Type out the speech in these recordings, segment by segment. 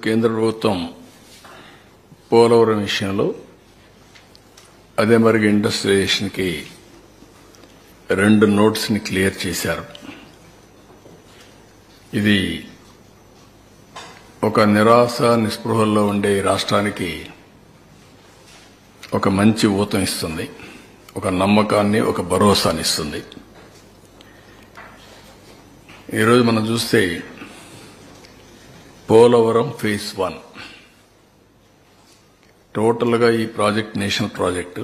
కేంద్ర ప్రభుత్వం పోలవరం విషయంలో అదే మరి ఇండస్ట్రియలైజేషన్కి 2 నోట్స్ ని క్లియర్ చేశారు. ఇది ఒక నిరాశ నిస్పృహల్లో ఉండే రాష్ట్రానికి ఒక మంచి ఊతం ఇస్తుంది, ఒక నమ్మకాన్ని, ఒక భరోసాని ఇస్తుంది. ఈరోజు మనం చూస్తే పోలవరం ఫేజ్ 1 టోటల్గా ఈ ప్రాజెక్ట్ నేషనల్ ప్రాజెక్టు.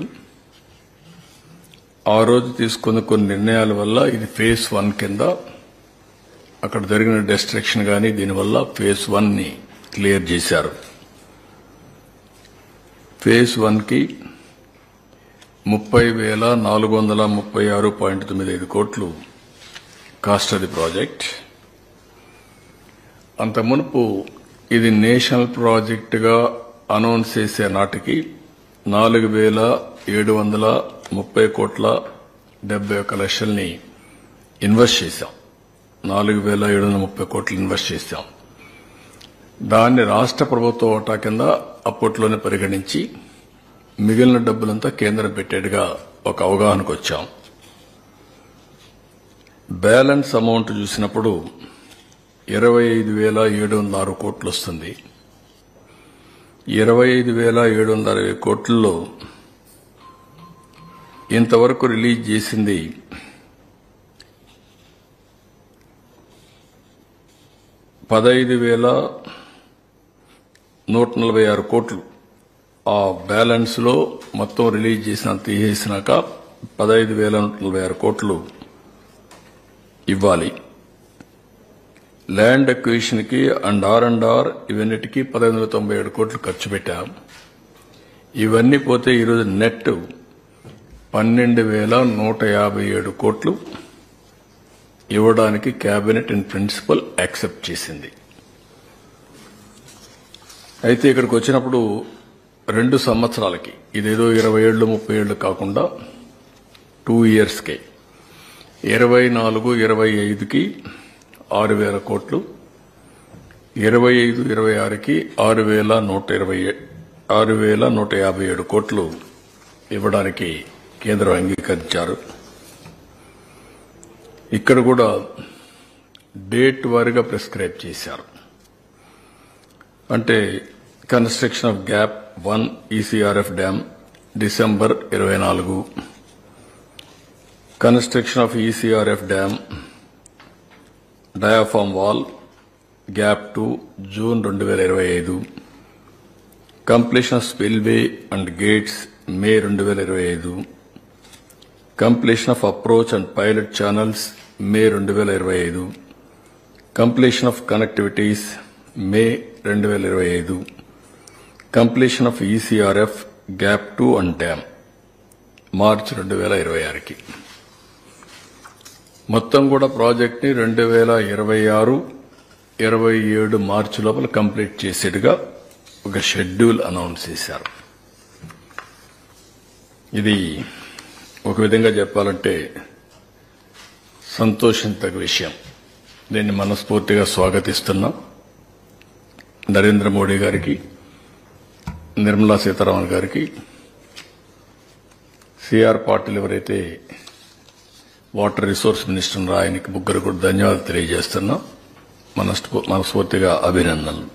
ఆ రోజు తీసుకున్న కొన్ని నిర్ణయాల వల్ల ఇది ఫేజ్ 1 కింద అక్కడ జరిగిన డిస్ట్రక్షన్ కానీ దీనివల్ల ఫేజ్ 1 ని క్లియర్ చేశారు. ఫేజ్ 1 కి 30,436.95 కోట్లు కాస్ట్ ఆఫ్ ది ప్రాజెక్ట్. అంత మునుపు ఇది నేషనల్ ప్రాజెక్టుగా అనౌన్స్ చేసే నాటికి 4,730,71,00,000ని ఇన్వెస్ట్ చేశాం. 4,730 కోట్లు ఇన్వెస్ట్ చేశాం. దాన్ని రాష్ట్ర ప్రభుత్వ వాటా కింద అప్పట్లోనే పరిగణించి మిగిలిన డబ్బులంతా కేంద్రం పెట్టేట్టుగా ఒక అవగాహనకు వచ్చాం. బ్యాలెన్స్ అమౌంట్ చూసినప్పుడు 25,706 కోట్లు వస్తుంది. 25,760 కోట్లలో ఇంతవరకు రిలీజ్ చేసింది 15,146 కోట్లు. ఆ బ్యాలెన్స్ లో మొత్తం రిలీజ్ తీసేసినాక 15,146 కోట్లు ఇవ్వాలి. ల్యాండ్ అక్విజిషన్ కి అండ్ ఆర్ ఇవన్నిటికీ 1,597 కోట్లు ఖర్చు పెట్టాం. ఇవన్నీ పోతే ఈరోజు నెట్ 12,157 కోట్లు ఇవ్వడానికి కేబినెట్ ఇన్ ప్రిన్సిపల్ యాక్సెప్ట్ చేసింది. అయితే ఇక్కడికి వచ్చినప్పుడు 2 సంవత్సరాలకి ఇదేదో 20 ఏళ్లు 30 ఏళ్లు కాకుండా 2 ఇయర్స్కే 24-25కి 6,000 కోట్లు, 25-26కి 6,157 కోట్లు ఇవ్వడానికి కేంద్రం అంగీకరించారు. ఇక్కడ కూడా డేట్ వారీగా ప్రిస్క్రైబ్ చేశారు. అంటే construction of gap 1 ECRF dam December 24, construction of ECRF dam diaphragm wall gap 2 June 2025, completion of spillway and gates May 2025, completion of approach and pilot channels May 2025, completion of connectivities May 2025, completion of ECRF gap 2 and dam March 2026కి. మొత్తం కూడా project ని 2026-27 మార్చి లోపల complete చేసేట్టుగా ఒక schedule announce చేశారు. ఇది ఒక విధంగా చెప్పాలంటే సంతోషించదగ్గ విషయం. దీన్ని మనస్ఫూర్తిగా స్వాగతిస్తున్నాం. నరేంద్ర మోడీ గారికి, నిర్మలా సీతారామన్ గారికి, సిఆర్ పాటిల్ ఎవరైతే వాటర్ రిసోర్స్ మినిస్టర్ ఆయనకి ముగ్గురు కూడా ధన్యవాదాలు తెలియజేస్తున్నాం. మనస్ఫూర్తిగా అభినందనలు.